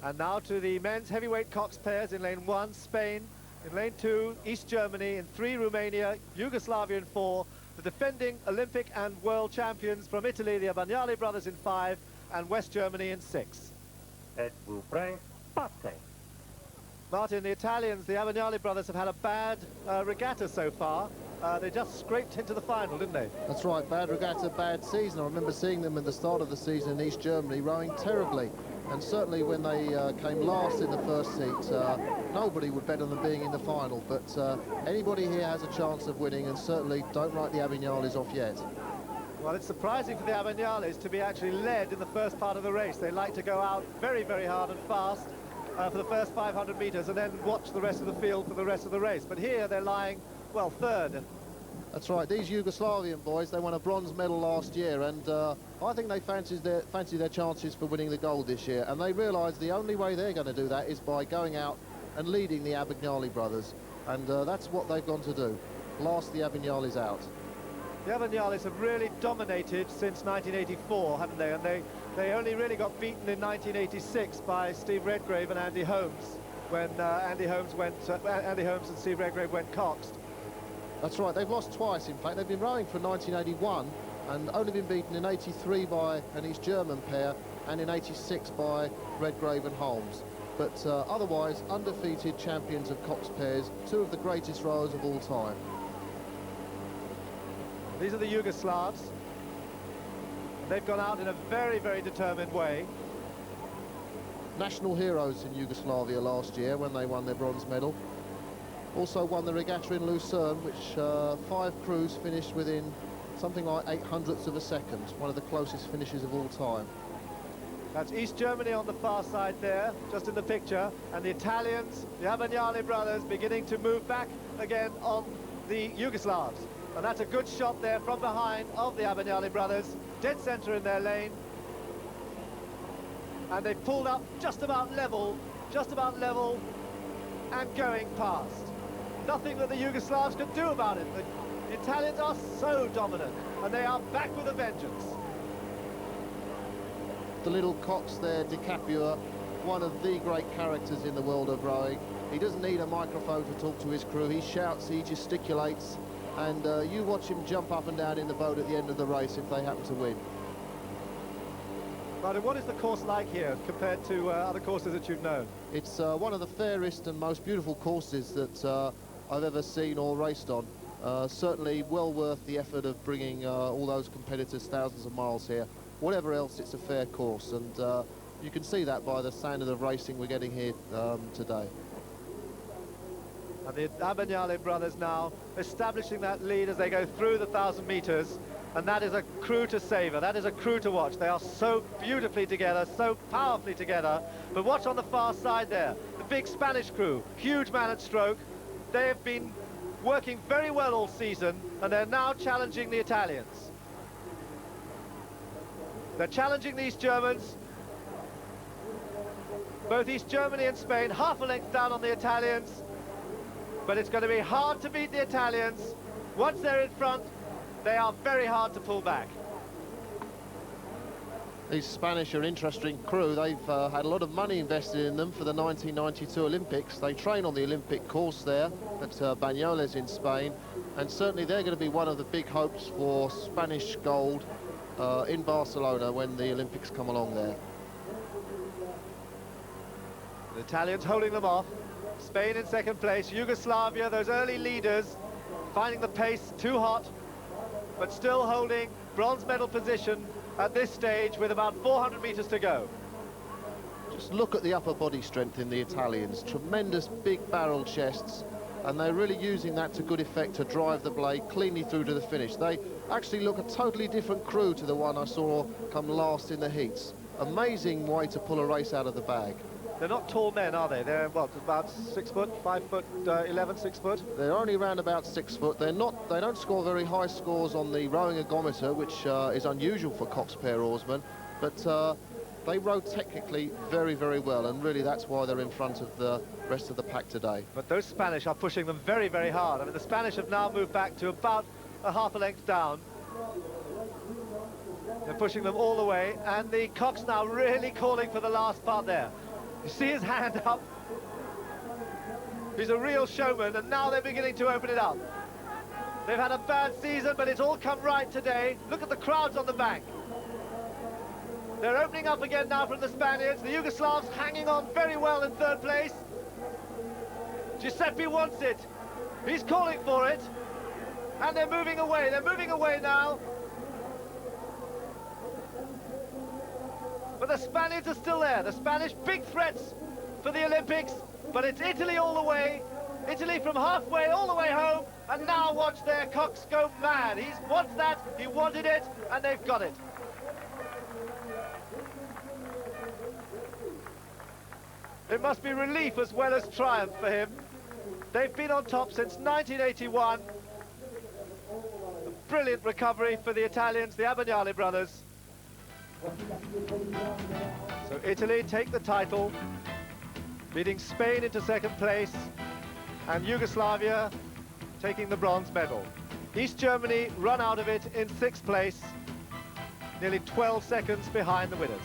And now to the men's heavyweight coxed pairs in lane 1, Spain. In lane 2, East Germany. In 3, Romania. Yugoslavia in 4. The defending Olympic and world champions from Italy, the Abagnale brothers in 5. And West Germany in 6. Martin, the Italians, the Abagnale brothers, have had a bad regatta so far. They just scraped into the final, didn't they? That's right, bad regatta, bad season. I remember seeing them at the start of the season in East Germany rowing terribly. And certainly when they came last in the first heat, nobody would bet on them being in the final. But anybody here has a chance of winning, and certainly don't write the Abagnales off yet. Well, it's surprising for the Abagnales to be actually led in the first part of the race. They like to go out very, very hard and fast for the first 500 metres and then watch the rest of the field for the rest of the race. But here they're lying, well, third. That's right. These Yugoslavian boys, they won a bronze medal last year, and I think they fancy their chances for winning the gold this year. And they realise the only way they're going to do that is by going out and leading the Abagnale brothers. And that's what they've gone to do, last the Abagnales out. The Abagnales have really dominated since 1984, haven't they? And they only really got beaten in 1986 by Steve Redgrave and Andy Holmes, when Andy Holmes and Steve Redgrave went coxed. That's right, they've lost twice, in fact. They've been rowing for 1981 and only been beaten in 83 by an East German pair and in 86 by Redgrave and Holmes. But otherwise, undefeated champions of coxed pairs, two of the greatest rowers of all time. These are the Yugoslavs. They've gone out in a very, very determined way. National heroes in Yugoslavia last year when they won their bronze medal. Also won the regatta in Lucerne, which 5 crews finished within something like 0.08 of a second, one of the closest finishes of all time. That's East Germany on the far side there, just in the picture, and the Italians, the Abagnale brothers, beginning to move back again on the Yugoslavs. And that's a good shot there from behind of the Abagnale brothers, dead centre in their lane. And they've pulled up just about level, and going past. Nothing that the Yugoslavs can do about it. The Italians are so dominant, and they are back with a vengeance. The little cox there, DiCaprio, one of the great characters in the world of rowing. He doesn't need a microphone to talk to his crew. He shouts, he gesticulates, and you watch him jump up and down in the boat at the end of the race if they happen to win. Martin, what is the course like here compared to other courses that you've known? It's one of the fairest and most beautiful courses that I've ever seen or raced on. Certainly well worth the effort of bringing all those competitors thousands of miles here. Whatever else, it's a fair course, and you can see that by the standard of racing we're getting here today. And the Abagnale brothers now establishing that lead as they go through the 1,000 metres, and that is a crew to savour, that is a crew to watch. They are so beautifully together, so powerfully together. But watch on the far side there, the big Spanish crew, huge man at stroke. They have been working very well all season, and they're now challenging the Italians. They're challenging these Germans. Both East Germany and Spain half a length down on the Italians. But it's going to be hard to beat the Italians. Once they're in front, they are very hard to pull back. These Spanish are an interesting crew. They've had a lot of money invested in them for the 1992 Olympics. They train on the Olympic course there at Banyoles in Spain, and certainly they're going to be one of the big hopes for Spanish gold in Barcelona when the Olympics come along there. The Italians holding them off. Spain in second place. Yugoslavia, those early leaders, finding the pace too hot, but still holding bronze medal position at this stage with about 400 metres to go. Just look at the upper body strength in the Italians. Tremendous big barrel chests, and they're really using that to good effect to drive the blade cleanly through to the finish. They actually look a totally different crew to the one I saw come last in the heats. Amazing way to pull a race out of the bag. They're not tall men, are they? They're, what, about 6 foot, 5 foot, 11, 6 foot? They're only around about 6 foot. They don't score very high scores on the rowing ergometer, which is unusual for coxed pair oarsmen, but they row technically very, very well, and really that's why they're in front of the rest of the pack today. But those Spanish are pushing them very, very hard. I mean, the Spanish have now moved back to about a half a length down. They're pushing them all the way, and the cox now really calling for the last part there. You see his hand up. He's a real showman, and now they're beginning to open it up. They've had a bad season, but it's all come right today. Look at the crowds on the bank. They're opening up again now from the Spaniards. The Yugoslavs hanging on very well in third place. Giuseppe wants it. He's calling for it. And they're moving away. They're moving away now. But the Spaniards are still there. The Spanish, big threats for the Olympics. But it's Italy all the way. Italy from halfway all the way home. And now watch their Cox go mad. He wants that, he wanted it, and they've got it. It must be relief as well as triumph for him. They've been on top since 1981. A brilliant recovery for the Italians, the Abagnale brothers. So Italy take the title, beating Spain into second place, and Yugoslavia taking the bronze medal. East Germany run out of it in sixth place, nearly 12 seconds behind the winners.